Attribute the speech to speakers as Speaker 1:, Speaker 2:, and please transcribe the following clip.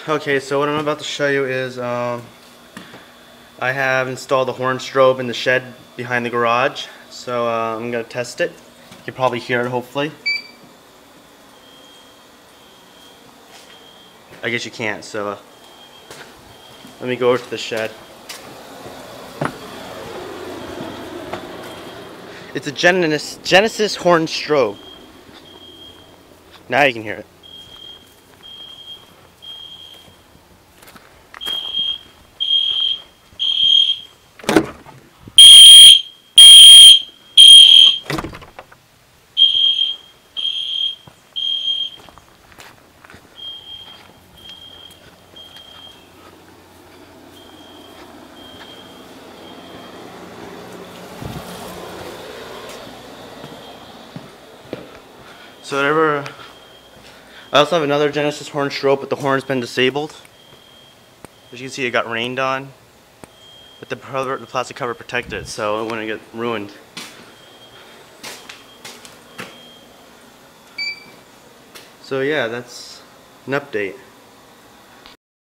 Speaker 1: Okay, so what I'm about to show you is I have installed the horn strobe in the shed behind the garage. So I'm going to test it. You can probably hear it, hopefully. I guess you can't, so let me go over to the shed. It's a Genesis horn strobe. Now you can hear it. So whatever. I also have another Genesis horn strobe, but the horn's been disabled. As you can see, it got rained on, but the plastic cover protected it, so it wouldn't get ruined. So yeah, that's an update.